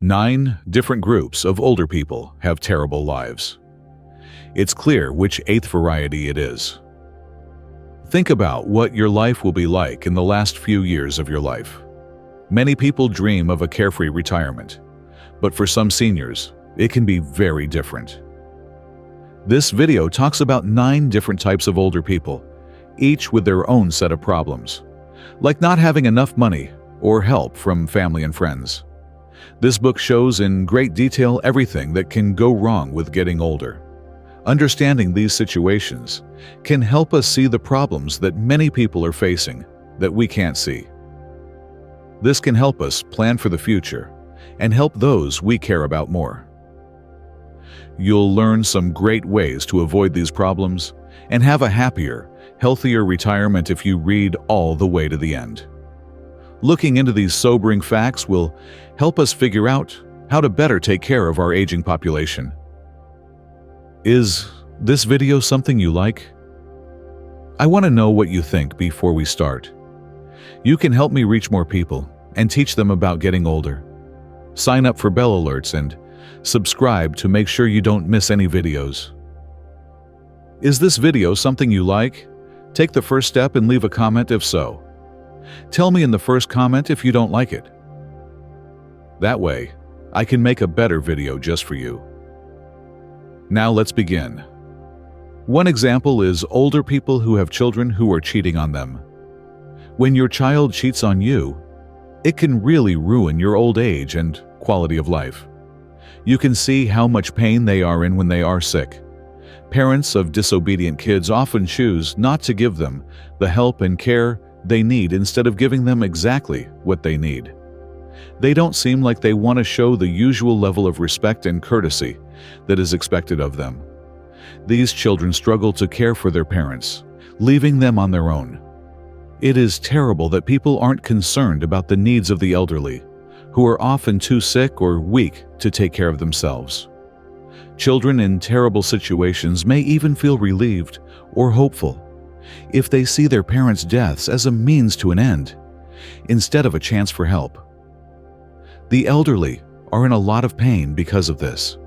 9 different groups of older people have terrible lives. It's clear which 8th variety it is. Think about what your life will be like in the last few years of your life. Many people dream of a carefree retirement, but for some seniors, it can be very different. This video talks about 9 different types of older people, each with their own set of problems, like not having enough money or help from family and friends. This book shows in great detail everything that can go wrong with getting older. Understanding these situations can help us see the problems that many people are facing that we can't see. This can help us plan for the future and help those we care about more. You'll learn some great ways to avoid these problems and have a happier, healthier retirement if you read all the way to the end. Looking into these sobering facts will help us figure out how to better take care of our aging population. Is this video something you like? I want to know what you think before we start. You can help me reach more people and teach them about getting older. Sign up for bell alerts and subscribe to make sure you don't miss any videos. Is this video something you like? Take the first step and leave a comment if so. Tell me in the first comment if you don't like it. That way, I can make a better video just for you. Now let's begin. One example is older people who have children who are cheating on them. When your child cheats on you, it can really ruin your old age and quality of life. You can see how much pain they are in when they are sick. Parents of disobedient kids often choose not to give them the help and care they need instead of giving them exactly what they need. They don't seem like they want to show the usual level of respect and courtesy that is expected of them. These children struggle to care for their parents, leaving them on their own. It is terrible that people aren't concerned about the needs of the elderly, who are often too sick or weak to take care of themselves. Children in terrible situations may even feel relieved or hopeful if they see their parents' deaths as a means to an end, instead of a chance for help. The elderly are in a lot of pain because of this.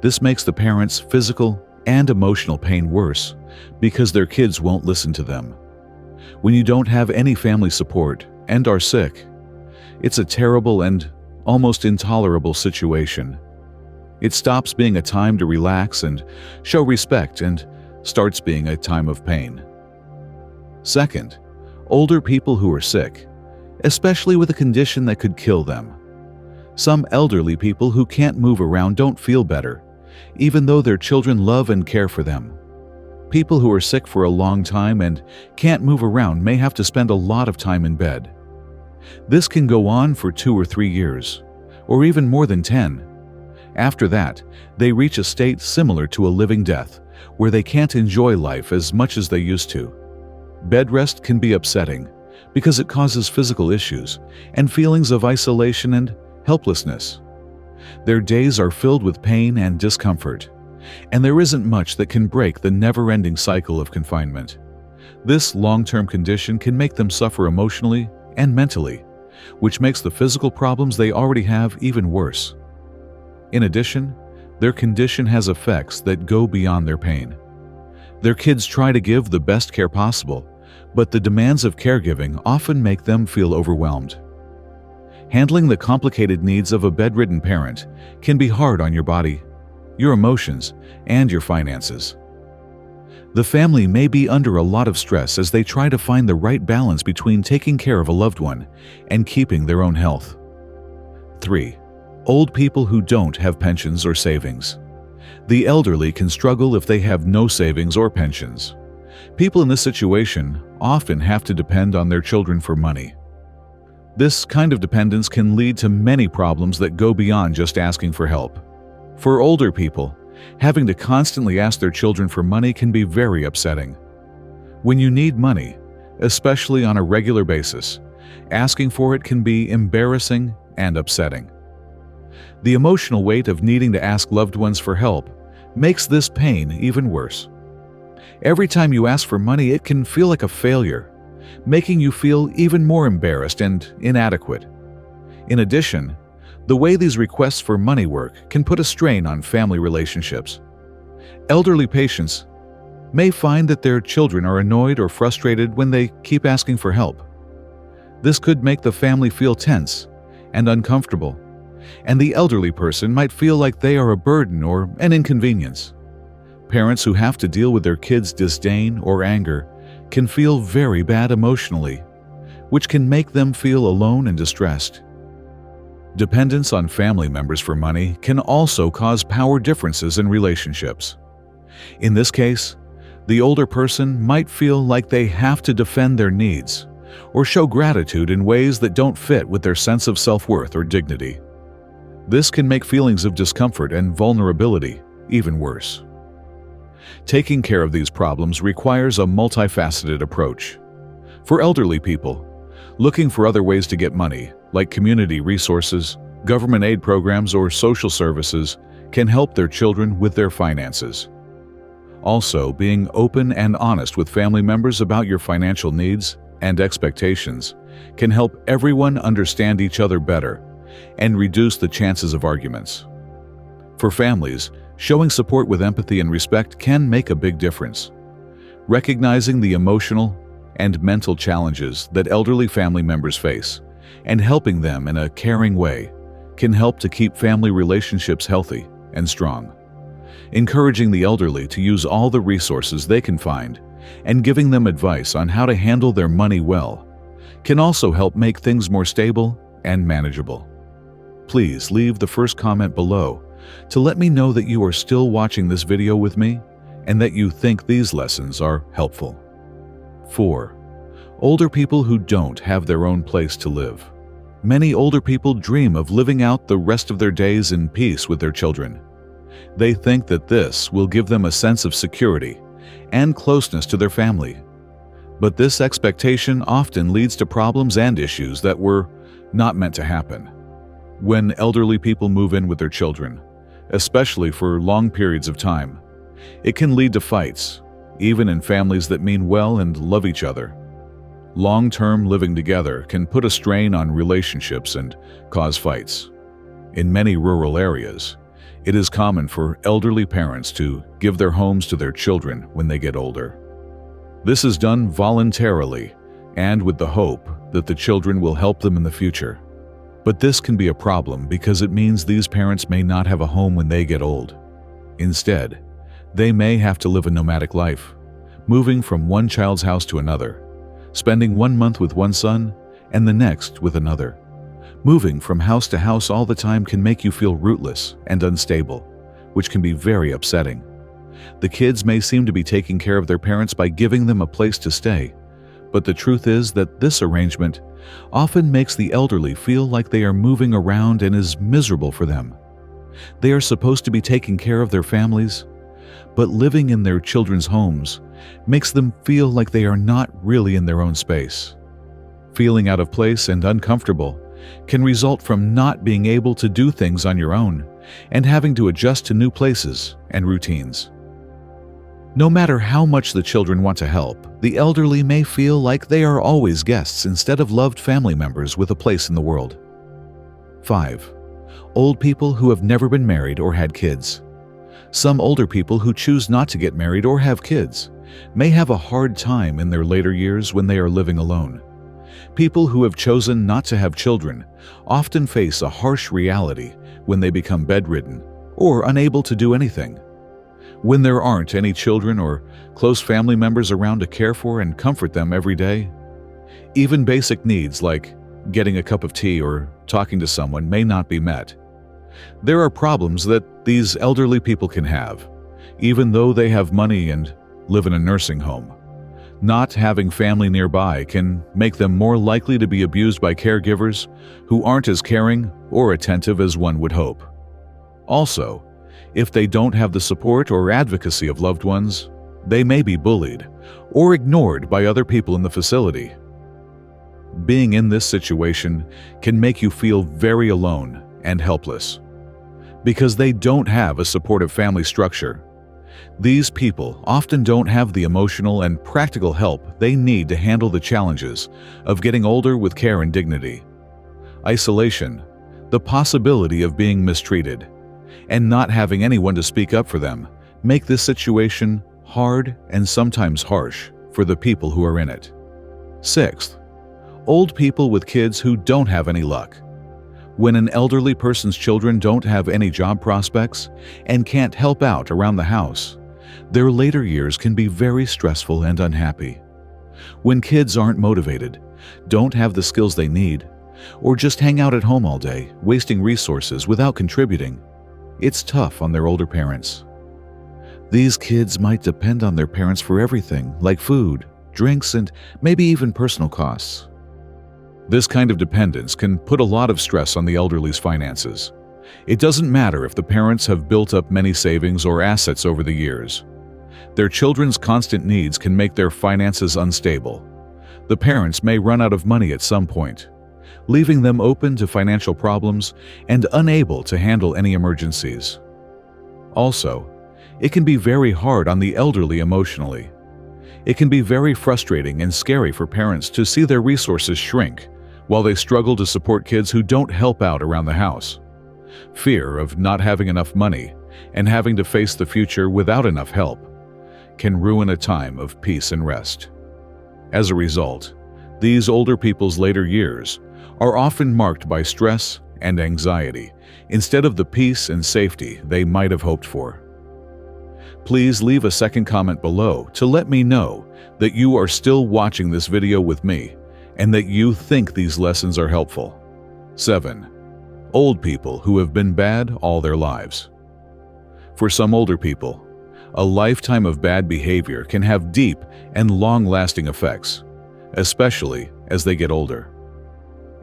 This makes the parents' physical and emotional pain worse because their kids won't listen to them. When you don't have any family support and are sick, it's a terrible and almost intolerable situation. It stops being a time to relax and show respect and starts being a time of pain. Second, older people who are sick, especially with a condition that could kill them. Some elderly people who can't move around don't feel better, even though their children love and care for them. People who are sick for a long time and can't move around may have to spend a lot of time in bed. This can go on for 2 or 3 years, or even more than 10. After that, they reach a state similar to a living death, where they can't enjoy life as much as they used to. Bed rest can be upsetting because it causes physical issues and feelings of isolation and helplessness. Their days are filled with pain and discomfort, and there isn't much that can break the never-ending cycle of confinement. This long-term condition can make them suffer emotionally and mentally, which makes the physical problems they already have even worse. In addition, their condition has effects that go beyond their pain. Their kids try to give the best care possible, but the demands of caregiving often make them feel overwhelmed. Handling the complicated needs of a bedridden parent can be hard on your body, your emotions, and your finances. The family may be under a lot of stress as they try to find the right balance between taking care of a loved one and keeping their own health. 3. Old people who don't have pensions or savings. The elderly can struggle if they have no savings or pensions. People in this situation often have to depend on their children for money. This kind of dependence can lead to many problems that go beyond just asking for help. For older people, having to constantly ask their children for money can be very upsetting. When you need money, especially on a regular basis, asking for it can be embarrassing and upsetting. The emotional weight of needing to ask loved ones for help makes this pain even worse. Every time you ask for money, it can feel like a failure, making you feel even more embarrassed and inadequate. In addition, The way these requests for money work can put a strain on family relationships. Elderly patients may find that their children are annoyed or frustrated when they keep asking for help. This could make the family feel tense and uncomfortable, and the elderly person might feel like they are a burden or an inconvenience. Parents who have to deal with their kids' disdain or anger can feel very bad emotionally, which can make them feel alone and distressed. Dependence on family members for money can also cause power differences in relationships. In this case, the older person might feel like they have to defend their needs or show gratitude in ways that don't fit with their sense of self-worth or dignity. This can make feelings of discomfort and vulnerability even worse. Taking care of these problems requires a multifaceted approach. For elderly people, looking for other ways to get money, like community resources, government aid programs, or social services, can help their children with their finances. Also, being open and honest with family members about your financial needs and expectations can help everyone understand each other better and reduce the chances of arguments. For families, showing support with empathy and respect can make a big difference. Recognizing the emotional and mental challenges that elderly family members face and helping them in a caring way can help to keep family relationships healthy and strong. Encouraging the elderly to use all the resources they can find and giving them advice on how to handle their money well can also help make things more stable and manageable. Please leave the first comment below to let me know that you are still watching this video with me and that you think these lessons are helpful. 4. Older people who don't have their own place to live. Many older people dream of living out the rest of their days in peace with their children. They think that this will give them a sense of security and closeness to their family. But this expectation often leads to problems and issues that were not meant to happen. When elderly people move in with their children, especially for long periods of time, it can lead to fights, even in families that mean well and love each other. Long-term living together can put a strain on relationships and cause fights. In many rural areas, it is common for elderly parents to give their homes to their children when they get older. This is done voluntarily and with the hope that the children will help them in the future. But this can be a problem because it means these parents may not have a home when they get old. Instead, they may have to live a nomadic life, moving from one child's house to another, spending 1 month with one son and the next with another. Moving from house to house all the time can make you feel rootless and unstable, which can be very upsetting. The kids may seem to be taking care of their parents by giving them a place to stay, but the truth is that this arrangement often makes the elderly feel like they are moving around and is miserable for them. They are supposed to be taking care of their families, but living in their children's homes makes them feel like they are not really in their own space. Feeling out of place and uncomfortable can result from not being able to do things on your own and having to adjust to new places and routines. No matter how much the children want to help, the elderly may feel like they are always guests instead of loved family members with a place in the world. 5. Old people who have never been married or had kids. Some older people who choose not to get married or have kids may have a hard time in their later years when they are living alone. People who have chosen not to have children often face a harsh reality when they become bedridden or unable to do anything. When there aren't any children or close family members around to care for and comfort them every day, even basic needs like getting a cup of tea or talking to someone may not be met. There are problems that these elderly people can have, even though they have money and live in a nursing home. Not having family nearby can make them more likely to be abused by caregivers who aren't as caring or attentive as one would hope. Also, if they don't have the support or advocacy of loved ones, they may be bullied or ignored by other people in the facility. Being in this situation can make you feel very alone and helpless. Because they don't have a supportive family structure, these people often don't have the emotional and practical help they need to handle the challenges of getting older with care and dignity. Isolation, The possibility of being mistreated and not having anyone to speak up for them make this situation hard and sometimes harsh for the people who are in it. Sixth, old people with kids who don't have any luck. When an elderly person's children don't have any job prospects and can't help out around the house, their later years can be very stressful and unhappy. When kids aren't motivated, don't have the skills they need, or just hang out at home all day, wasting resources without contributing, it's tough on their older parents. These kids might depend on their parents for everything, like food, drinks, and maybe even personal costs. This kind of dependence can put a lot of stress on the elderly's finances. It doesn't matter if the parents have built up many savings or assets over the years. Their children's constant needs can make their finances unstable. The parents may run out of money at some point, leaving them open to financial problems and unable to handle any emergencies. Also, it can be very hard on the elderly emotionally. It can be very frustrating and scary for parents to see their resources shrink while they struggle to support kids who don't help out around the house. Fear of not having enough money and having to face the future without enough help can ruin a time of peace and rest. As a result, these older people's later years are often marked by stress and anxiety instead of the peace and safety they might have hoped for. Please leave a second comment below to let me know that you are still watching this video with me and that you think these lessons are helpful. 7. Old people who have been bad all their lives. For some older people, a lifetime of bad behavior can have deep and long-lasting effects, especially as they get older.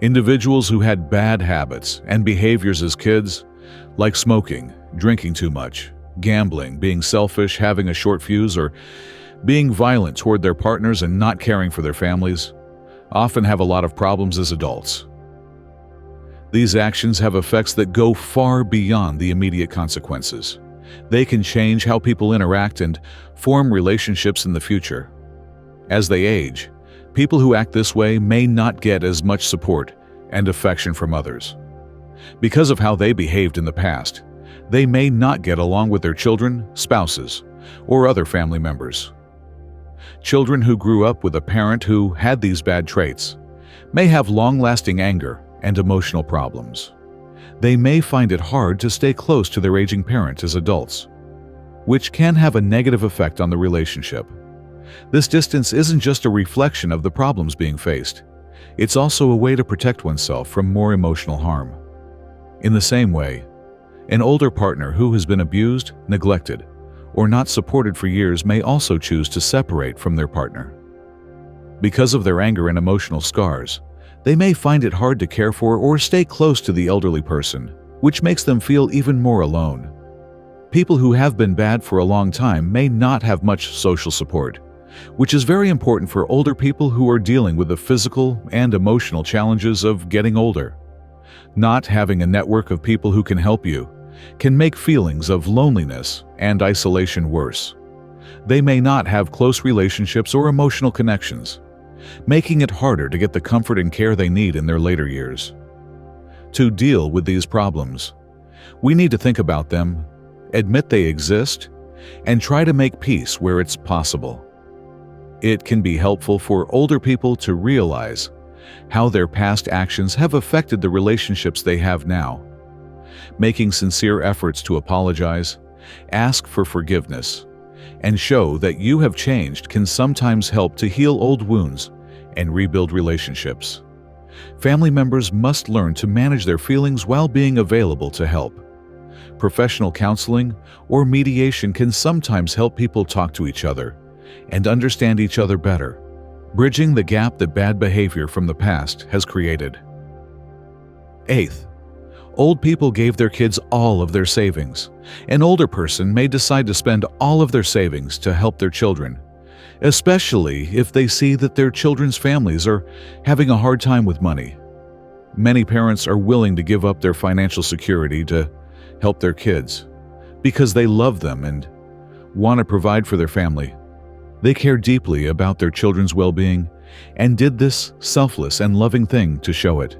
Individuals who had bad habits and behaviors as kids, like smoking, drinking too much, gambling, being selfish, having a short fuse, or being violent toward their partners and not caring for their families, often have a lot of problems as adults. These actions have effects that go far beyond the immediate consequences. They can change how people interact and form relationships in the future. As they age, people who act this way may not get as much support and affection from others. Because of how they behaved in the past, they may not get along with their children, spouses, or other family members. Children who grew up with a parent who had these bad traits may have long-lasting anger and emotional problems. They may find it hard to stay close to their aging parent as adults, which can have a negative effect on the relationship. This distance isn't just a reflection of the problems being faced. It's also a way to protect oneself from more emotional harm. In the same way, an older partner who has been abused, neglected, or not supported for years may also choose to separate from their partner. Because of their anger and emotional scars, they may find it hard to care for or stay close to the elderly person, which makes them feel even more alone. People who have been bad for a long time may not have much social support, which is very important for older people who are dealing with the physical and emotional challenges of getting older. Not having a network of people who can help you can make feelings of loneliness and isolation worse. They may not have close relationships or emotional connections, making it harder to get the comfort and care they need in their later years. To deal with these problems, we need to think about them, admit they exist, and try to make peace where it's possible. It can be helpful for older people to realize how their past actions have affected the relationships they have now. Making sincere efforts to apologize, ask for forgiveness, and show that you have changed can sometimes help to heal old wounds and rebuild relationships. Family members must learn to manage their feelings while being available to help. Professional counseling or mediation can sometimes help people talk to each other and understand each other better, bridging the gap that bad behavior from the past has created. 8th, old people gave their kids all of their savings. An older person may decide to spend all of their savings to help their children, especially if they see that their children's families are having a hard time with money. Many parents are willing to give up their financial security to help their kids because they love them and want to provide for their family. They care deeply about their children's well-being and did this selfless and loving thing to show it.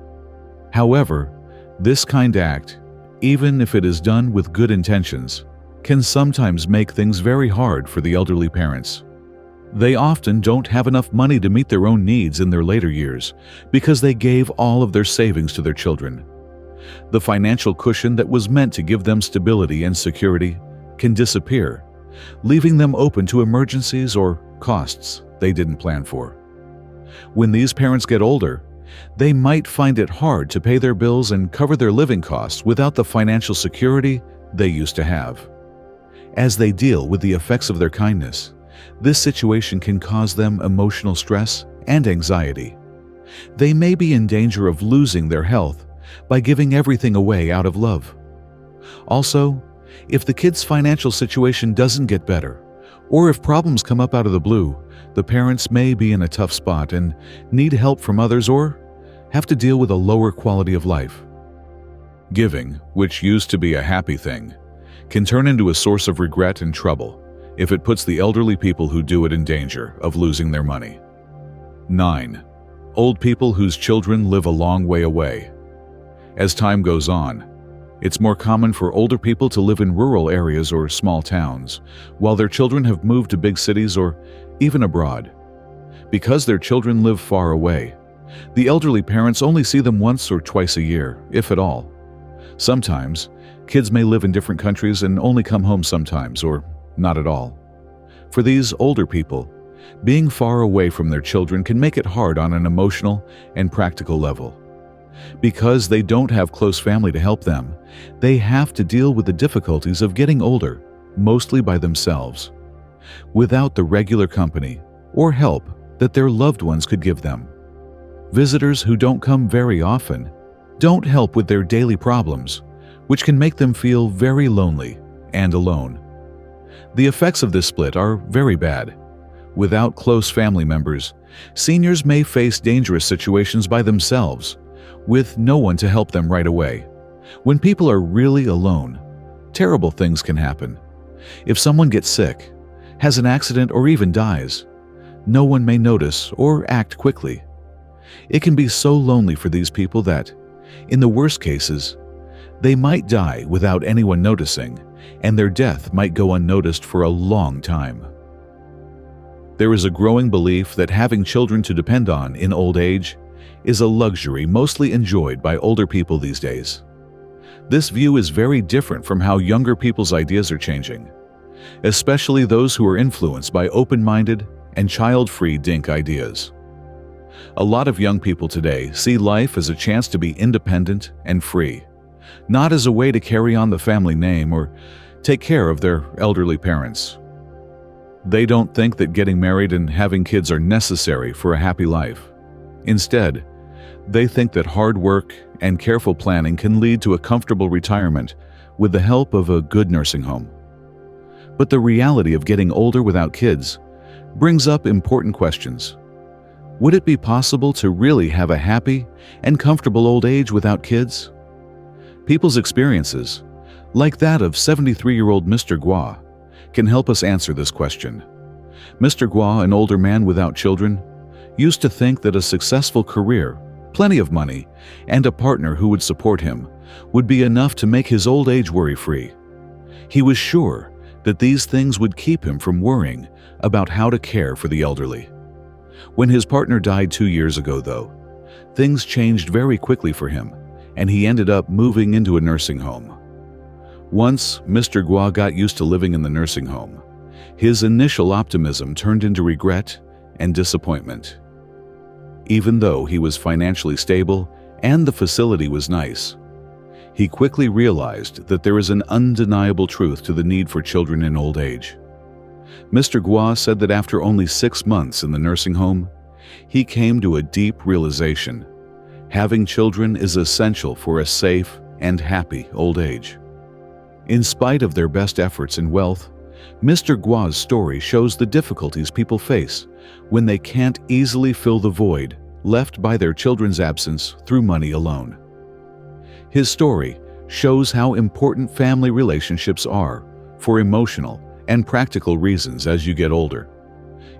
However, This kind act, even if it is done with good intentions, can sometimes make things very hard for the elderly parents. They often don't have enough money to meet their own needs in their later years because they gave all of their savings to their children. The financial cushion that was meant to give them stability and security can disappear, leaving them open to emergencies or costs they didn't plan for. When these parents get older, they might find it hard to pay their bills and cover their living costs without the financial security they used to have. As they deal with the effects of their kindness, this situation can cause them emotional stress and anxiety. They may be in danger of losing their health by giving everything away out of love. Also, if the kid's financial situation doesn't get better, or if problems come up out of the blue, the parents may be in a tough spot and need help from others or have to deal with a lower quality of life. Giving, which used to be a happy thing, can turn into a source of regret and trouble if it puts the elderly people who do it in danger of losing their money. 9. Old people whose children live a long way away. As time goes on, it's more common for older people to live in rural areas or small towns, while their children have moved to big cities or even abroad. Because their children live far away, the elderly parents only see them once or twice a year, if at all. Sometimes, kids may live in different countries and only come home sometimes, or not at all. For these older people, being far away from their children can make it hard on an emotional and practical level. Because they don't have close family to help them, they have to deal with the difficulties of getting older, mostly by themselves, without the regular company or help that their loved ones could give them. Visitors who don't come very often don't help with their daily problems, which can make them feel very lonely and alone. The effects of this split are very bad. Without close family members, seniors may face dangerous situations by themselves, with no one to help them right away. When people are really alone, terrible things can happen. If someone gets sick, has an accident, or even dies, no one may notice or act quickly. It can be so lonely for these people that, in the worst cases, they might die without anyone noticing, and their death might go unnoticed for a long time. There is a growing belief that having children to depend on in old age is a luxury mostly enjoyed by older people these days. This view is very different from how younger people's ideas are changing, especially those who are influenced by open-minded and child-free DINK ideas. A lot of young people today see life as a chance to be independent and free, not as a way to carry on the family name or take care of their elderly parents. They don't think that getting married and having kids are necessary for a happy life. Instead, they think that hard work and careful planning can lead to a comfortable retirement with the help of a good nursing home. But the reality of getting older without kids brings up important questions. Would it be possible to really have a happy and comfortable old age without kids? People's experiences, like that of 73-year-old Mr. Gua, can help us answer this question. Mr. Gua, an older man without children, used to think that a successful career, plenty of money, and a partner who would support him would be enough to make his old age worry-free. He was sure that these things would keep him from worrying about how to care for the elderly. When his partner died 2 years ago, though, things changed very quickly for him, and he ended up moving into a nursing home. Once Mr. Gua got used to living in the nursing home, his initial optimism turned into regret and disappointment. Even though he was financially stable and the facility was nice, he quickly realized that there is an undeniable truth to the need for children in old age. Mr. Gua said that after only 6 months in the nursing home, he came to a deep realization: having children is essential for a safe and happy old age. In spite of their best efforts and wealth, Mr. Gua's story shows the difficulties people face when they can't easily fill the void left by their children's absence through money alone. His story shows how important family relationships are for emotional and practical reasons as you get older.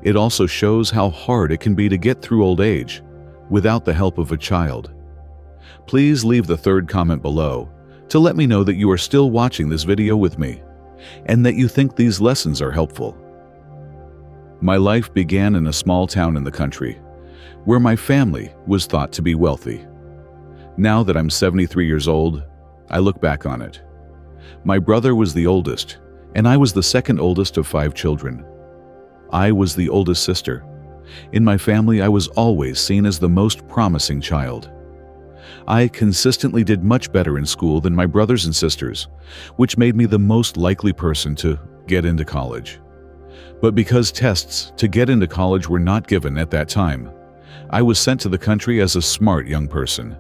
It also shows how hard it can be to get through old age without the help of a child. Please leave the third comment below to let me know that you are still watching this video with me and that you think these lessons are helpful. My life began in a small town in the country where my family was thought to be wealthy. Now that I'm 73 years old, I look back on it. My brother was the oldest, and I was the second oldest of 5 children. I was the oldest sister. In my family, I was always seen as the most promising child. I consistently did much better in school than my brothers and sisters, which made me the most likely person to get into college. But because tests to get into college were not given at that time, I was sent to the country as a smart young person,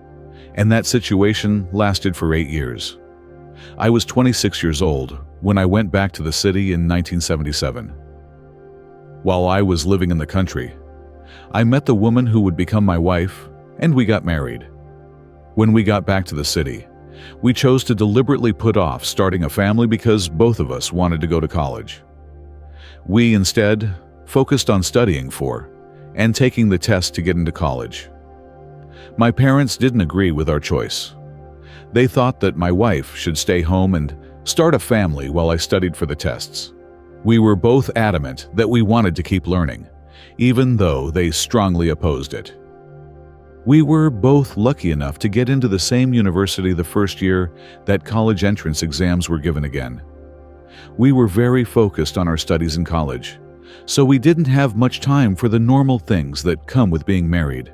and that situation lasted for 8 years. I was 26 years old when I went back to the city in 1977. While I was living in the country, I met the woman who would become my wife, and we got married. When we got back to the city, we chose to deliberately put off starting a family because both of us wanted to go to college. We instead focused on studying for and taking the test to get into college. My parents didn't agree with our choice. They thought that my wife should stay home and start a family while I studied for the tests. We were both adamant that we wanted to keep learning, even though they strongly opposed it. We were both lucky enough to get into the same university the first year that college entrance exams were given again. We were very focused on our studies in college, so we didn't have much time for the normal things that come with being married.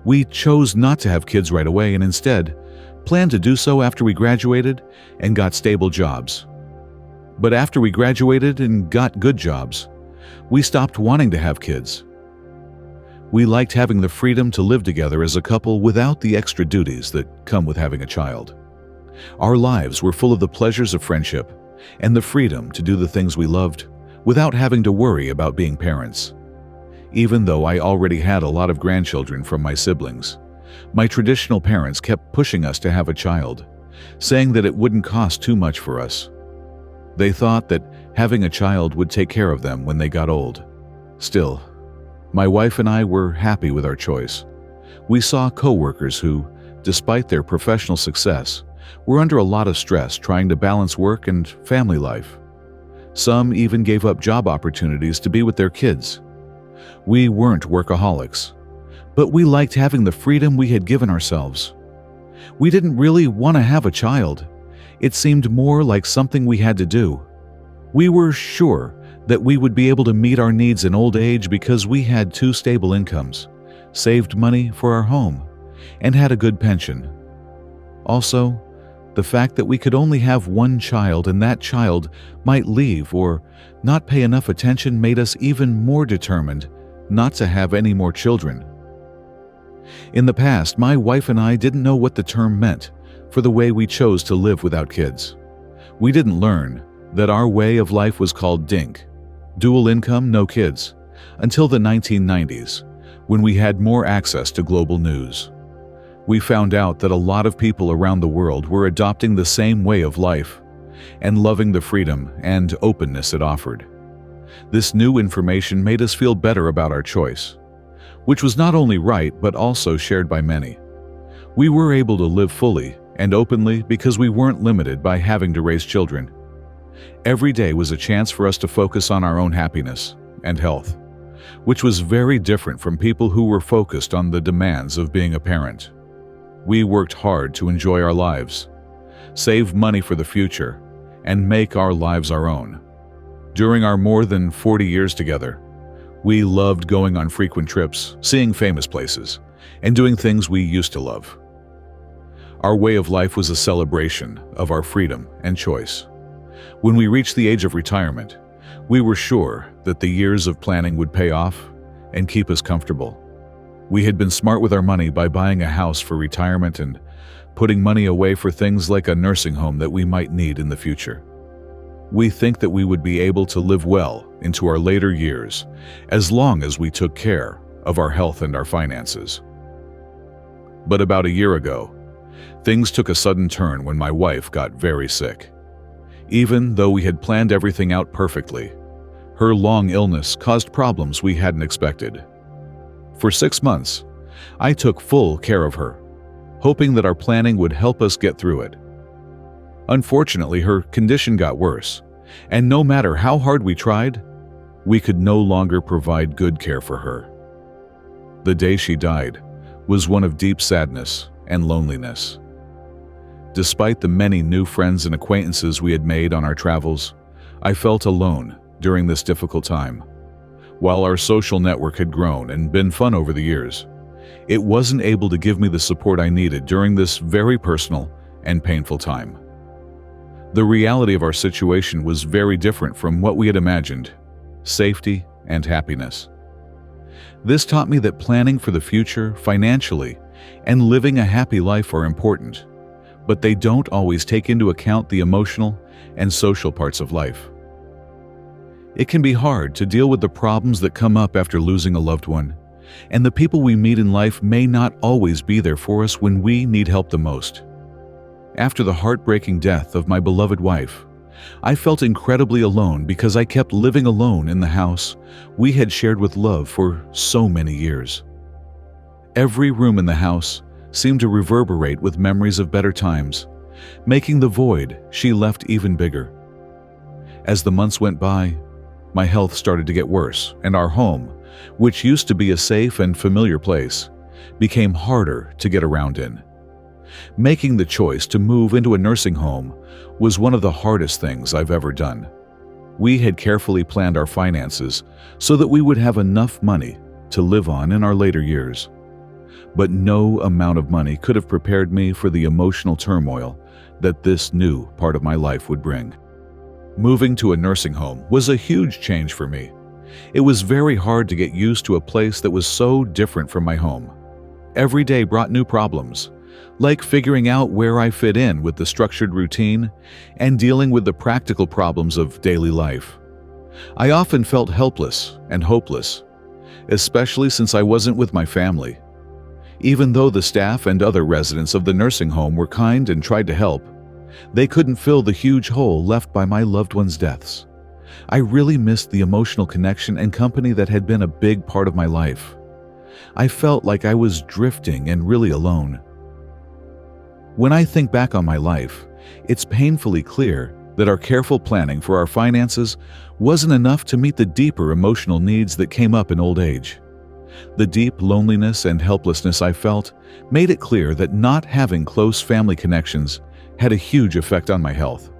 We chose not to have kids right away and instead planned to do so after we graduated and got stable jobs. But after we graduated and got good jobs, we stopped wanting to have kids. We liked having the freedom to live together as a couple without the extra duties that come with having a child. Our lives were full of the pleasures of friendship and the freedom to do the things we loved without having to worry about being parents. Even though I already had a lot of grandchildren from my siblings, my traditional parents kept pushing us to have a child, saying that it wouldn't cost too much for us. They thought that having a child would take care of them when they got old. Still, my wife and I were happy with our choice. We saw coworkers who, despite their professional success, were under a lot of stress trying to balance work and family life. Some even gave up job opportunities to be with their kids. We weren't workaholics, but we liked having the freedom we had given ourselves. We didn't really want to have a child. It seemed more like something we had to do. We were sure that we would be able to meet our needs in old age because we had 2 stable incomes, saved money for our home, and had a good pension. Also, the fact that we could only have 1 child and that child might leave or not pay enough attention made us even more determined not to have any more children. In the past, my wife and I didn't know what the term meant for the way we chose to live without kids. We didn't learn that our way of life was called DINK, dual income, no kids, until the 1990s, when we had more access to global news. We found out that a lot of people around the world were adopting the same way of life and loving the freedom and openness it offered. This new information made us feel better about our choice, which was not only right but also shared by many. We were able to live fully and openly because we weren't limited by having to raise children. Every day was a chance for us to focus on our own happiness and health, which was very different from people who were focused on the demands of being a parent. We worked hard to enjoy our lives, save money for the future, and make our lives our own. During our more than 40 years together, we loved going on frequent trips, seeing famous places, and doing things we used to love. Our way of life was a celebration of our freedom and choice. When we reached the age of retirement, we were sure that the years of planning would pay off and keep us comfortable. We had been smart with our money by buying a house for retirement and putting money away for things like a nursing home that we might need in the future. We think that we would be able to live well into our later years as long as we took care of our health and our finances. But about a year ago, things took a sudden turn when my wife got very sick. Even though we had planned everything out perfectly, her long illness caused problems we hadn't expected. For 6 months, I took full care of her. hoping that our planning would help us get through it. Unfortunately, her condition got worse, and no matter how hard we tried, we could no longer provide good care for her. The day she died was one of deep sadness and loneliness. Despite the many new friends and acquaintances we had made on our travels, I felt alone during this difficult time. While our social network had grown and been fun over the years, it wasn't able to give me the support I needed during this very personal and painful time. The reality of our situation was very different from what we had imagined: safety and happiness. This taught me that planning for the future financially and living a happy life are important, but they don't always take into account the emotional and social parts of life. It can be hard to deal with the problems that come up after losing a loved one, and the people we meet in life may not always be there for us when we need help the most. After the heartbreaking death of my beloved wife, I felt incredibly alone because I kept living alone in the house we had shared with love for so many years. Every room in the house seemed to reverberate with memories of better times, making the void she left even bigger. As the months went by, my health started to get worse, and our home, which used to be a safe and familiar place, became harder to get around in. Making the choice to move into a nursing home was one of the hardest things I've ever done. We had carefully planned our finances so that we would have enough money to live on in our later years. But no amount of money could have prepared me for the emotional turmoil that this new part of my life would bring. Moving to a nursing home was a huge change for me. It was very hard to get used to a place that was so different from my home. Every day brought new problems, like figuring out where I fit in with the structured routine and dealing with the practical problems of daily life. I often felt helpless and hopeless, especially since I wasn't with my family. Even though the staff and other residents of the nursing home were kind and tried to help, they couldn't fill the huge hole left by my loved ones' deaths. I really missed the emotional connection and company that had been a big part of my life. I felt like I was drifting and really alone. When I think back on my life, it's painfully clear that our careful planning for our finances wasn't enough to meet the deeper emotional needs that came up in old age. The deep loneliness and helplessness I felt made it clear that not having close family connections had a huge effect on my health.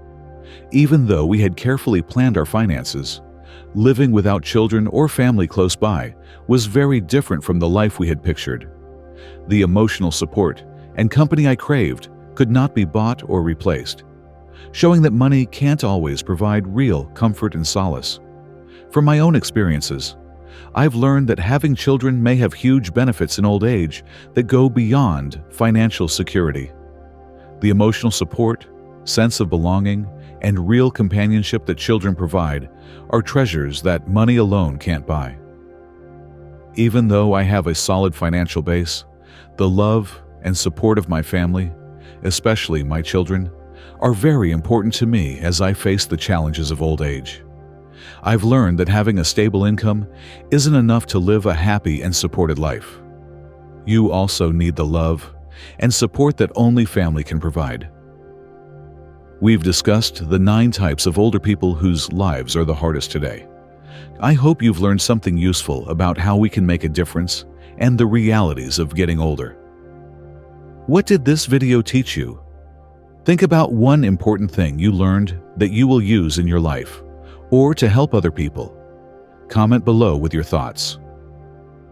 Even though we had carefully planned our finances, living without children or family close by was very different from the life we had pictured. The emotional support and company I craved could not be bought or replaced, showing that money can't always provide real comfort and solace. From my own experiences, I've learned that having children may have huge benefits in old age that go beyond financial security. The emotional support, sense of belonging, and real companionship that children provide are treasures that money alone can't buy. Even though I have a solid financial base, the love and support of my family, especially my children, are very important to me as I face the challenges of old age. I've learned that having a stable income isn't enough to live a happy and supported life. You also need the love and support that only family can provide. We've discussed the 9 types of older people whose lives are the hardest today. I hope you've learned something useful about how we can make a difference and the realities of getting older. What did this video teach you? Think about one important thing you learned that you will use in your life or to help other people. Comment below with your thoughts.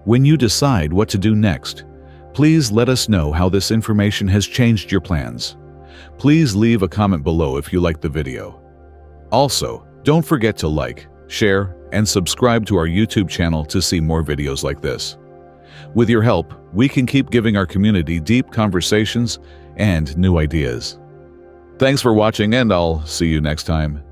When you decide what to do next, please let us know how this information has changed your plans. Please leave a comment below if you liked the video. Also, don't forget to like, share, and subscribe to our YouTube channel to see more videos like this. With your help, we can keep giving our community deep conversations and new ideas. Thanks for watching, and I'll see you next time.